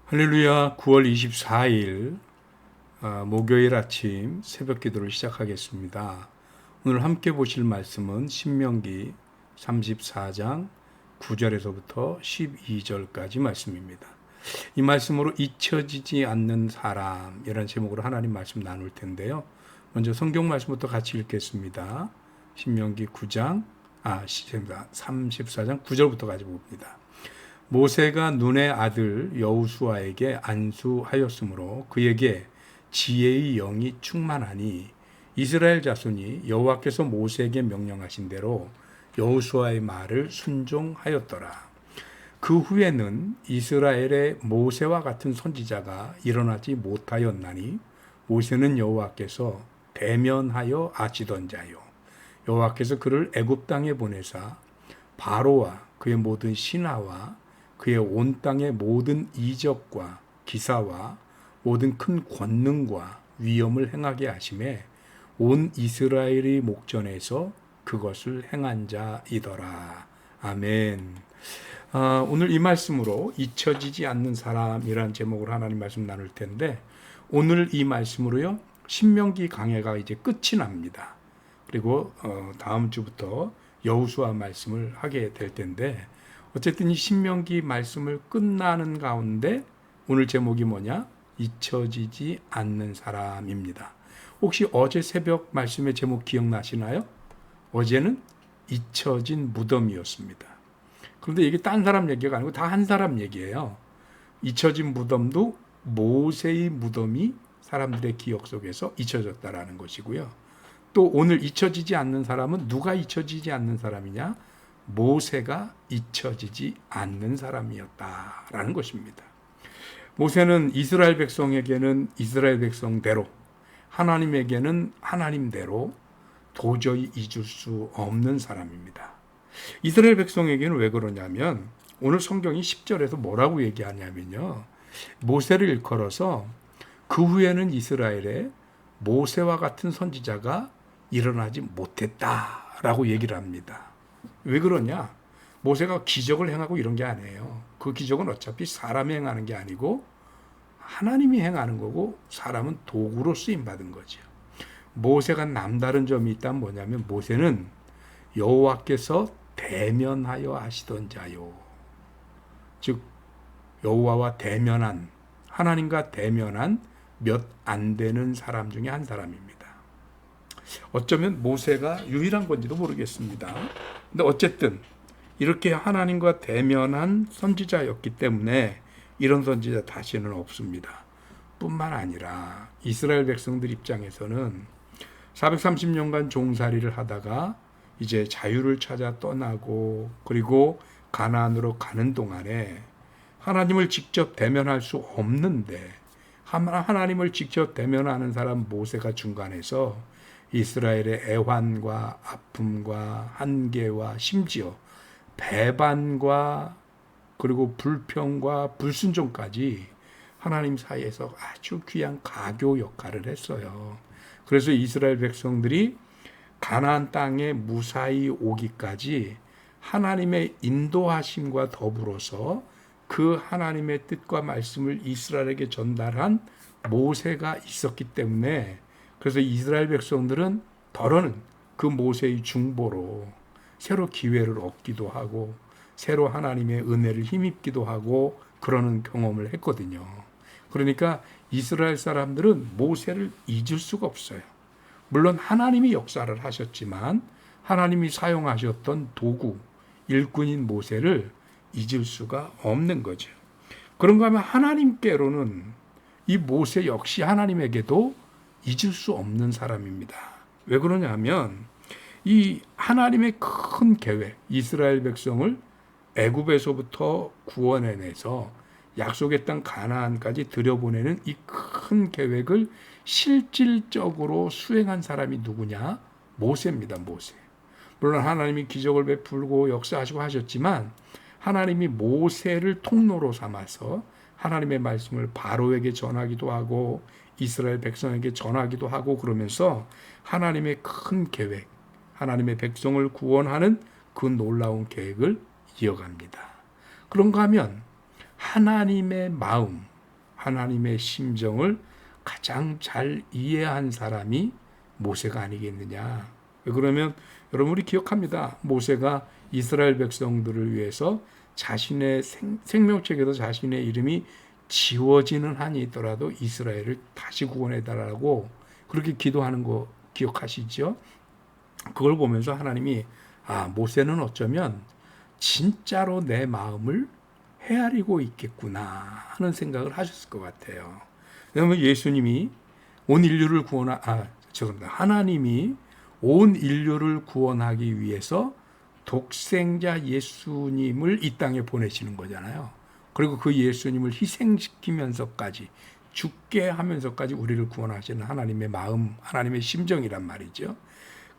할렐루야. 9월 24일 목요일 아침 새벽 기도를 시작하겠습니다. 오늘 함께 보실 말씀은 신명기 34장 9절에서부터 12절까지 말씀입니다. 이 말씀으로 잊혀지지 않는 사람 이런 제목으로 하나님 말씀 나눌 텐데요. 먼저 성경 말씀부터 같이 읽겠습니다. 신명기 34장 9절부터 가지고 봅니다. 모세가 눈의 아들 여호수아에게 안수하였으므로 그에게 지혜의 영이 충만하니 이스라엘 자손이 여호와께서 모세에게 명령하신 대로 여호수아의 말을 순종하였더라. 그 후에는 이스라엘의 모세와 같은 선지자가 일어나지 못하였나니 모세는 여호와께서 대면하여 아시던 자요 여호와께서 그를 애굽 땅에 보내사 바로와 그의 모든 신하와 그의 온 땅의 모든 이적과 기사와 모든 큰 권능과 위엄을 행하게 하심에 온 이스라엘의 목전에서 그것을 행한 자이더라. 아멘. 오늘 이 말씀으로 잊혀지지 않는 사람이라는 제목으로 하나님 말씀 나눌 텐데 오늘 이 말씀으로요 신명기 강해가 이제 끝이 납니다. 그리고 다음 주부터 여호수아 말씀을 하게 될 텐데 어쨌든 이 신명기 말씀을 끝나는 가운데 오늘 제목이 뭐냐? 잊혀지지 않는 사람입니다. 혹시 어제 새벽 말씀의 제목 기억나시나요? 어제는 잊혀진 무덤이었습니다. 그런데 이게 딴 사람 얘기가 아니고 다 한 사람 얘기예요. 잊혀진 무덤도 모세의 무덤이 사람들의 기억 속에서 잊혀졌다라는 것이고요. 또 오늘 잊혀지지 않는 사람은 누가 잊혀지지 않는 사람이냐? 모세가 잊혀지지 않는 사람이었다라는 것입니다. 모세는 이스라엘 백성에게는 이스라엘 백성대로, 하나님에게는 하나님대로 도저히 잊을 수 없는 사람입니다. 이스라엘 백성에게는 왜 그러냐면 오늘 성경이 10절에서 뭐라고 얘기하냐면요. 모세를 일컬어서 그 후에는 이스라엘에 모세와 같은 선지자가 일어나지 못했다라고 얘기를 합니다. 왜 그러냐? 모세가 기적을 행하고 이런 게 아니에요. 그 기적은 어차피 사람이 행하는 게 아니고 하나님이 행하는 거고 사람은 도구로 쓰임받은 거죠. 모세가 남다른 점이 있다면 뭐냐면 모세는 여호와께서 대면하여 하시던 자요. 즉 여호와와 대면한 하나님과 대면한 몇 안 되는 사람 중에 한 사람입니다. 어쩌면 모세가 유일한 건지도 모르겠습니다. 근데 어쨌든 이렇게 하나님과 대면한 선지자였기 때문에 이런 선지자 다시는 없습니다. 뿐만 아니라 이스라엘 백성들 입장에서는 430년간 종살이를 하다가 이제 자유를 찾아 떠나고 그리고 가나안으로 가는 동안에 하나님을 직접 대면할 수 없는데 하나님을 직접 대면하는 사람 모세가 중간에서 이스라엘의 애환과 아픔과 한계와 심지어 배반과 그리고 불평과 불순종까지 하나님 사이에서 아주 귀한 가교 역할을 했어요. 그래서 이스라엘 백성들이 가나안 땅에 무사히 오기까지 하나님의 인도하심과 더불어서 그 하나님의 뜻과 말씀을 이스라엘에게 전달한 모세가 있었기 때문에 그래서 이스라엘 백성들은 더러는 그 모세의 중보로 새로 기회를 얻기도 하고 새로 하나님의 은혜를 힘입기도 하고 그러는 경험을 했거든요. 그러니까 이스라엘 사람들은 모세를 잊을 수가 없어요. 물론 하나님이 역사를 하셨지만 하나님이 사용하셨던 도구, 일꾼인 모세를 잊을 수가 없는 거죠. 그런가 하면 하나님께로는 이 모세 역시 하나님에게도 잊을 수 없는 사람입니다. 왜 그러냐면 이 하나님의 큰 계획, 이스라엘 백성을 애굽에서부터 구원해내서 약속의 땅 가나안까지 들여보내는 이 큰 계획을 실질적으로 수행한 사람이 누구냐? 모세입니다. 모세. 물론 하나님이 기적을 베풀고 역사하시고 하셨지만 하나님이 모세를 통로로 삼아서 하나님의 말씀을 바로에게 전하기도 하고 이스라엘 백성에게 전하기도 하고 그러면서 하나님의 큰 계획, 하나님의 백성을 구원하는 그 놀라운 계획을 이어갑니다. 그런가 하면 하나님의 마음, 하나님의 심정을 가장 잘 이해한 사람이 모세가 아니겠느냐. 그러면 여러분이 기억합니다. 모세가 이스라엘 백성들을 위해서 자신의 생명책에서 자신의 이름이 지워지는 한이 있더라도 이스라엘을 다시 구원해달라고 그렇게 기도하는 거 기억하시죠? 그걸 보면서 하나님이 모세는 어쩌면 진짜로 내 마음을 헤아리고 있겠구나 하는 생각을 하셨을 것 같아요. 왜냐하면 예수님이 온 인류를 하나님이 온 인류를 구원하기 위해서 독생자 예수님을 이 땅에 보내시는 거잖아요. 그리고 그 예수님을 희생시키면서까지 죽게 하면서까지 우리를 구원하시는 하나님의 마음, 하나님의 심정이란 말이죠.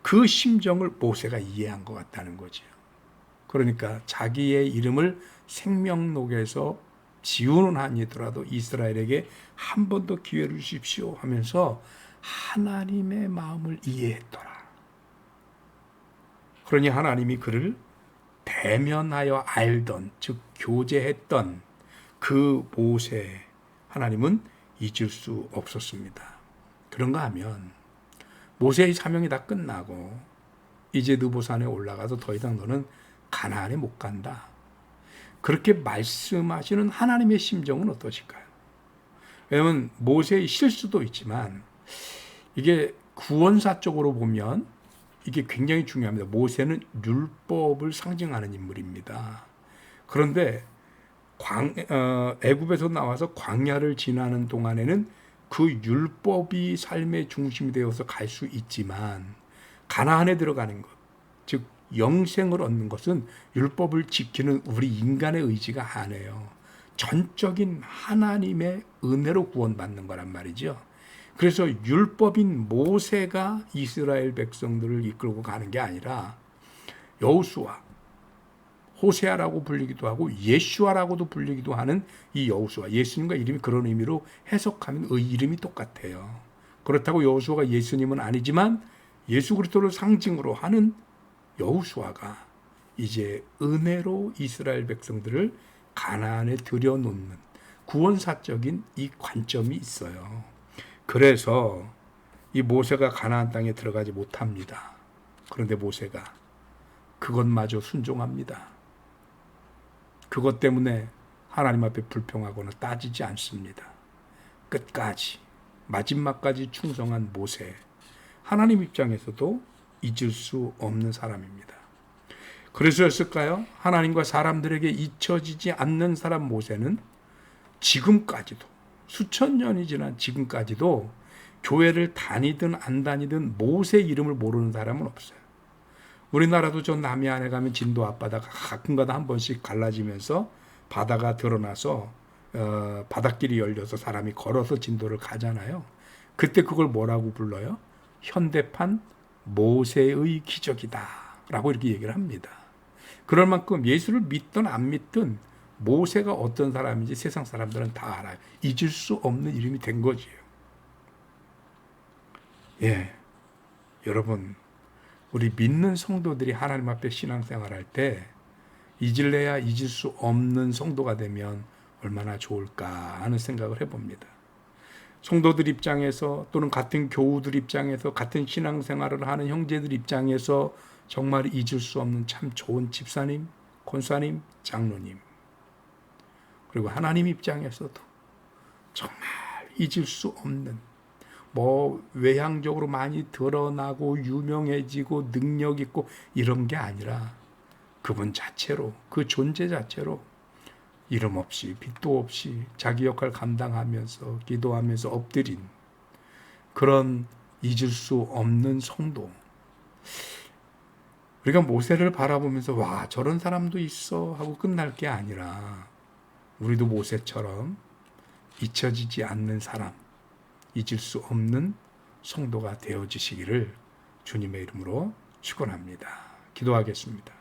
그 심정을 모세가 이해한 것 같다는 거죠. 그러니까 자기의 이름을 생명록에서 지우는 한이더라도 이스라엘에게 한 번 더 기회를 주십시오 하면서 하나님의 마음을 이해했더라. 그러니 하나님이 그를 대면하여 알던, 즉 교제했던 그 모세 하나님은 잊을 수 없었습니다. 그런가 하면 모세의 사명이 다 끝나고 이제 느보산에 올라가서 더 이상 너는 가나안에 못 간다. 그렇게 말씀하시는 하나님의 심정은 어떠실까요? 왜냐하면 모세의 실수도 있지만 이게 구원사적으로 보면 이게 굉장히 중요합니다. 모세는 율법을 상징하는 인물입니다. 그런데 애굽에서 나와서 광야를 지나는 동안에는 그 율법이 삶의 중심이 되어서 갈 수 있지만 가나안에 들어가는 것, 즉 영생을 얻는 것은 율법을 지키는 우리 인간의 의지가 아니에요. 전적인 하나님의 은혜로 구원받는 거란 말이죠. 그래서 율법인 모세가 이스라엘 백성들을 이끌고 가는 게 아니라 여호수아, 호세아라고 불리기도 하고 예슈아라고도 불리기도 하는 이 여호수아, 예수님과 이름이 그런 의미로 해석하면 이름이 똑같아요. 그렇다고 여호수아가 예수님은 아니지만 예수 그리스도를 상징으로 하는 여호수아가 이제 은혜로 이스라엘 백성들을 가나안에 들여놓는 구원사적인 이 관점이 있어요. 그래서 이 모세가 가나안 땅에 들어가지 못합니다. 그런데 모세가 그것마저 순종합니다. 그것 때문에 하나님 앞에 불평하거나 따지지 않습니다. 끝까지 마지막까지 충성한 모세, 하나님 입장에서도 잊을 수 없는 사람입니다. 그래서였을까요? 하나님과 사람들에게 잊혀지지 않는 사람 모세는 지금까지도 수천 년이 지난 지금까지도 교회를 다니든 안 다니든 모세 이름을 모르는 사람은 없어요. 우리나라도 저 남해안에 가면 진도 앞바다가 가끔가다 한 번씩 갈라지면서 바다가 드러나서 바닷길이 열려서 사람이 걸어서 진도를 가잖아요. 그때 그걸 뭐라고 불러요? 현대판 모세의 기적이다 라고 이렇게 얘기를 합니다. 그럴 만큼 예수를 믿든 안 믿든 모세가 어떤 사람인지 세상 사람들은 다 알아요. 잊을 수 없는 이름이 된 거지요. 여러분, 우리 믿는 성도들이 하나님 앞에 신앙생활할 때 잊을래야 잊을 수 없는 성도가 되면 얼마나 좋을까 하는 생각을 해봅니다. 성도들 입장에서 또는 같은 교우들 입장에서 같은 신앙생활을 하는 형제들 입장에서 정말 잊을 수 없는 참 좋은 집사님, 권사님, 장로님, 그리고 하나님 입장에서도 정말 잊을 수 없는 외향적으로 많이 드러나고 유명해지고 능력 있고 이런 게 아니라 그분 자체로, 그 존재 자체로 이름 없이 빛도 없이 자기 역할 감당하면서 기도하면서 엎드린 그런 잊을 수 없는 성도. 우리가 모세를 바라보면서 와 저런 사람도 있어 하고 끝날 게 아니라 우리도 모세처럼 잊혀지지 않는 사람, 잊을 수 없는 성도가 되어지시기를 주님의 이름으로 축원합니다. 기도하겠습니다.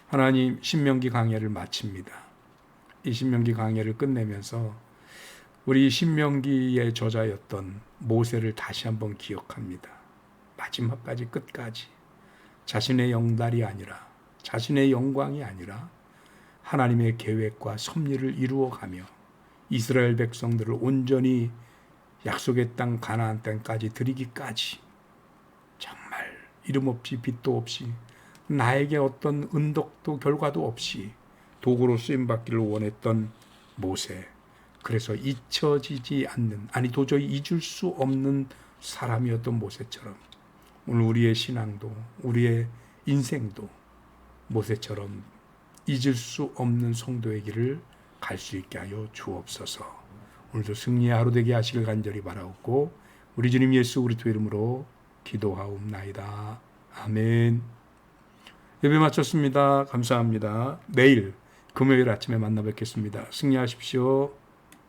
하나님, 신명기 강해를 마칩니다. 이 신명기 강해를 끝내면서 우리 신명기의 저자였던 모세를 다시 한번 기억합니다. 마지막까지 끝까지 자신의 영달이 아니라 자신의 영광이 아니라 하나님의 계획과 섭리를 이루어가며 이스라엘 백성들을 온전히 약속의 땅 가나안 땅까지 들이기까지 정말 이름 없이 빛도 없이 나에게 어떤 은덕도 결과도 없이 도구로 쓰임받기를 원했던 모세. 그래서 잊혀지지 않는, 아니 도저히 잊을 수 없는 사람이었던 모세처럼 오늘 우리의 신앙도 우리의 인생도 모세처럼 잊을 수 없는 성도의 길을 갈 수 있게 하여 주옵소서. 오늘도 승리의 하루 되게 하시길 간절히 바라옵고 우리 주님 예수 그리스도 이름으로 기도하옵나이다. 아멘. 예배 마쳤습니다. 감사합니다. 내일 금요일 아침에 만나 뵙겠습니다. 승리하십시오.